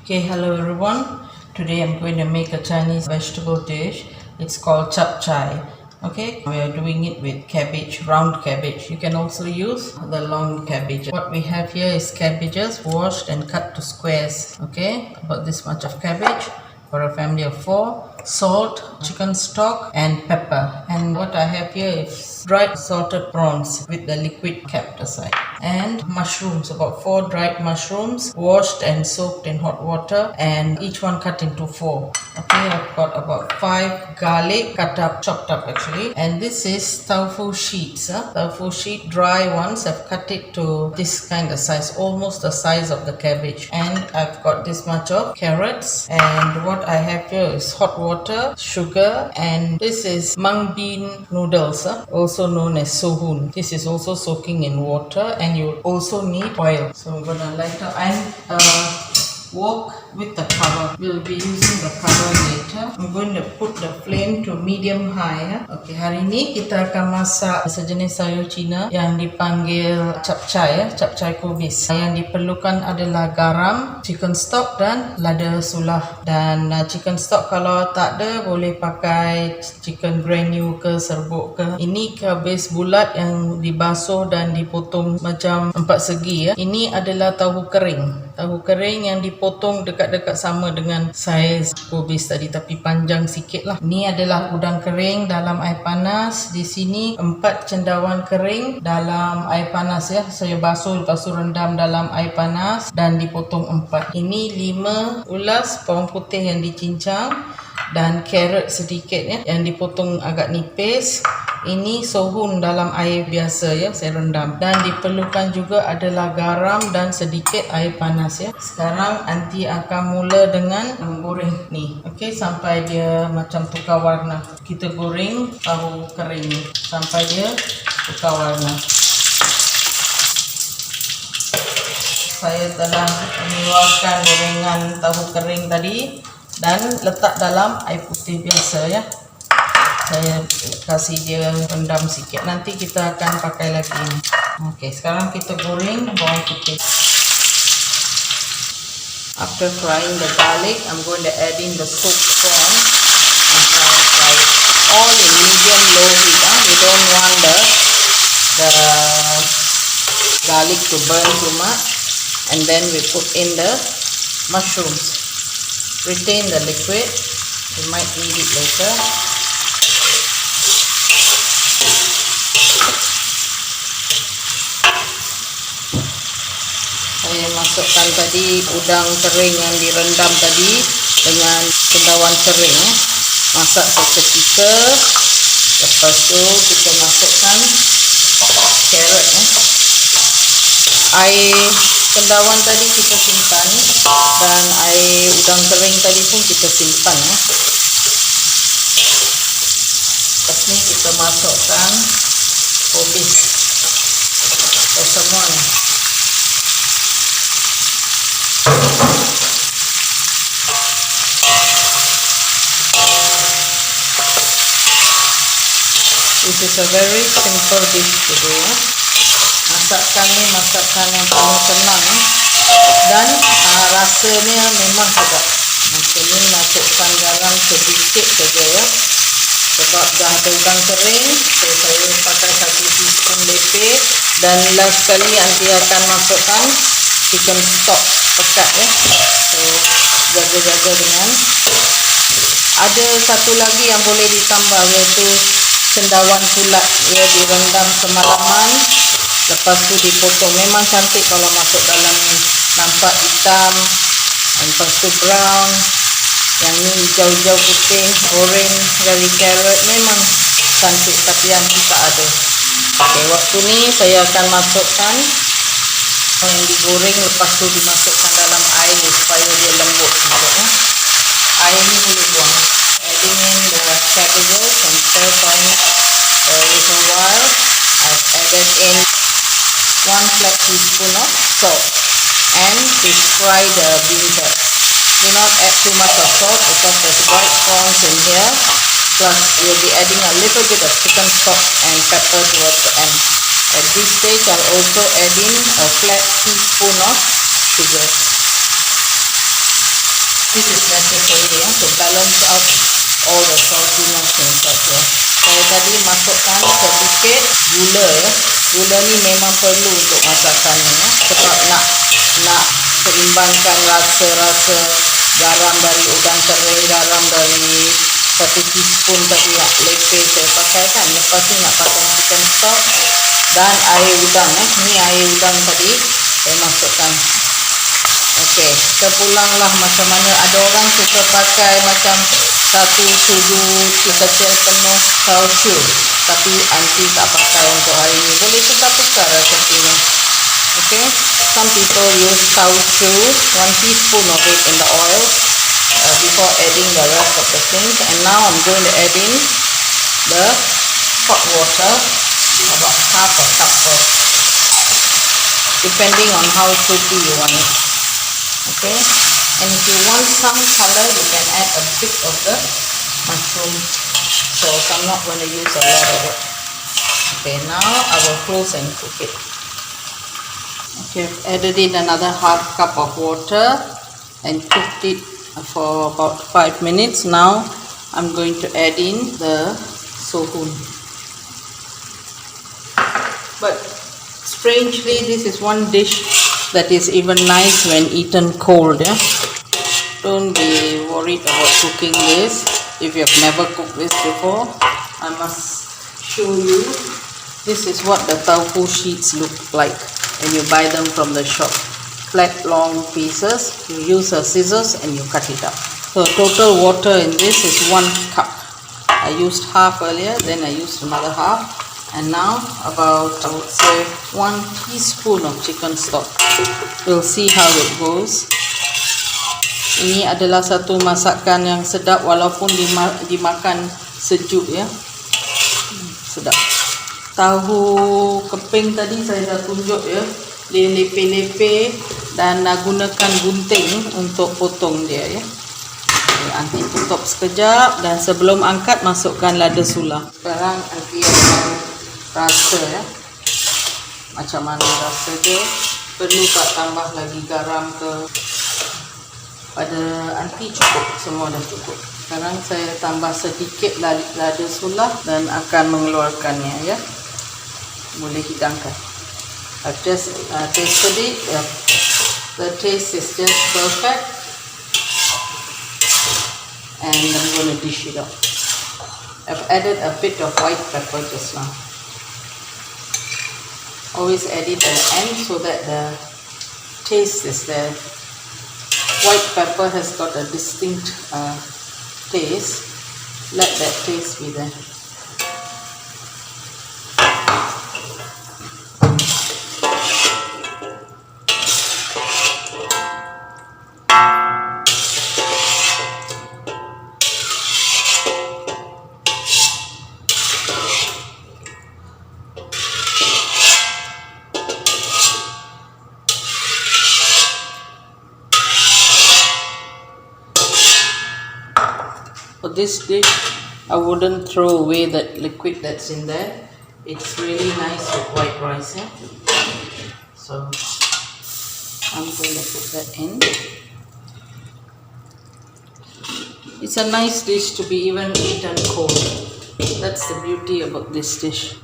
Okay, hello everyone. Today I'm going to make a Chinese vegetable dish. It's called chap chai. Okay, we are doing it with cabbage, round cabbage. You can also use the long cabbage. What we have here is cabbages washed and cut to squares. Okay, about this much of cabbage for a family of 4. Salt, chicken stock, and pepper. And what I have here is dried salted prawns with the liquid kept aside. And mushrooms, about 4 dried mushrooms, washed and soaked in hot water, and each one cut into 4. Okay, I've got about 5 garlic cut up, chopped up actually. And this is tofu sheets. Tofu sheet, dry ones. I've cut it to this kind of size, almost the size of the cabbage. And I've got this much of carrots. And what I have here is hot water, sugar, and this is mung bean noodles, also known as sohun. This is also soaking in water, and you also need oil. So I'm gonna light up and wok with the cover. We'll be using the cover later. I'm going to put the flame to medium high. Okay, hari ini kita akan masak sejenis sayur Cina yang dipanggil capcay, capcay kubis. Yang diperlukan adalah garam, chicken stock dan lada sulah. Dan chicken stock kalau tak ada boleh pakai chicken granule ke serbuk ke. Ini kubis bulat yang dibasuh dan dipotong macam 4 segi. Ini adalah tahu kering. Tahu kering yang dipotong dekat-dekat sama dengan saiz kubis tadi, tapi panjang sikit lah. Ini adalah udang kering dalam air panas. Di sini 4 cendawan kering dalam air panas ya. Saya basuh, lepas tu rendam dalam air panas dan dipotong 4. Ini 5 ulas bawang putih yang dicincang dan carrot sedikit ya, yang dipotong agak nipis. Ini sohun dalam air biasa ya, saya rendam. Dan diperlukan juga adalah garam dan sedikit air panas ya. Sekarang aunty akan mula dengan menggoreng ni. Okey, sampai dia macam tukar warna. Kita goreng tahu kering ni sampai dia tukar warna. Saya telah mengeluarkan gorengan tahu kering tadi dan letak dalam air putih biasa ya. Saya kasih dia rendam sikit. Nanti kita akan pakai lagi ni. Okey, sekarang kita goreng bawang putih. After frying the garlic, I'm going to add in the soaked prawn and fry it all in medium low heat. We don't want the garlic to burn too much. And then we put in the mushrooms. Retain the liquid. We might need it later. Saya masukkan tadi udang kering yang direndam tadi dengan cendawan kering. Masak seketika. Lepas tu kita masukkan carrot. Air cendawan tadi kita simpan dan air udang kering tadi pun kita simpan ya. Lepas ni kita masukkan kubis ke semua ni. This is a very simple dish to do. Masakan ni masakan yang paling senang dan rasanya memang sedap. Macam ni masukkan garam sedikit saja ya. Sebab dah ada udang kering, so saya pakai 1 teaspoon lepeh. Dan last sekali nanti akan masukkan chicken stock pekat ya. So jaga-jaga dengan. Ada satu lagi yang boleh ditambah, iaitu cendawan pulat. Ia direndam semalaman, lepas tu dipotong. Memang cantik kalau masuk dalam ni. Nampak hitam, lepas tu brown. Yang ni hijau-hijau putih, orange dari carrot. Memang cantik, tapi yang kita ada. Okay, waktu ni saya akan masukkan yang digoreng, lepas tu dimasukkan dalam air supaya dia lembut juga ya. Air ni boleh buang. Adding in the cabbages and stir frying for a little while. I've added in 1 flat teaspoon of salt and fish fry the bean curd. Do not add too much of salt because there's white prawns in here. Plus we'll be adding a little bit of chicken stock and pepper towards the end. At this stage I'll also add in a flat teaspoon of sugar. This is necessary to balance out all the saltiness inside here. Saya tadi masukkan sedikit gula ya. Gula ni memang perlu untuk masakannya ya. Sebab nak seimbangkan rasa-rasa garam dari udang kering, garam dari 1 teaspoon tadi lepeh saya pakai kan. Lepas ni nak pakai chicken stock dan air udang Ni air udang tadi saya masukkan. Okey, kita pulanglah macam mana. Ada orang suka pakai macam 1 sudu kecil penuh sauchu, tapi aunty tak pakai untuk hari ni. Boleh tukar-tukar resepinya. Okay, some people use sauchu, 1 teaspoon of it in the oil before adding the rest of the things. And now I'm going to add in the hot water, about half a cup of, depending on how soupy you want it. Okay, and if you want some color, you can add a bit of the mushroom sauce. I'm not going to use a lot of it. Okay, now I will close and cook it. Okay, I've added in another half cup of water and cooked it for about 5 minutes. Now I'm going to add in the sohun. But strangely, this is one dish that is even nice when eaten cold. Yeah? Don't be worried about cooking this if you have never cooked this before. I must show you. This is what the tofu sheets look like when you buy them from the shop. Flat long pieces. You use a scissors and you cut it up. So total water in this is 1 cup. I used half earlier, then I used another half. And now about, I would say, 1 teaspoon of chicken stock. We'll see how it goes. Ini adalah satu masakan yang sedap walaupun dimakan sejuk ya. Sedap. Tahu keping tadi saya dah tunjuk ya. Dia lepeh-lepeh dan gunakan gunting untuk potong dia ya. Aunty tutup sekejap dan sebelum angkat masukkan lada sula. Sekarang aunty akan rasa ya, macam mana rasa dia. Perlu tak tambah lagi garam ke? Pada aunty cukup, semua dah cukup. Sekarang saya tambah sedikit lada sula dan akan mengeluarkannya ya. Boleh hidangkan. I've just tasted it. The taste is just perfect. And I'm going to dish it up. I've added a bit of white pepper just now. Always add it at the end so that the taste is there. White pepper has got a distinct taste. Let that taste be there. For this dish, I wouldn't throw away that liquid that's in there. It's really nice with white rice. Yeah? So I'm going to put that in. It's a nice dish to be even eaten cold. That's the beauty about this dish.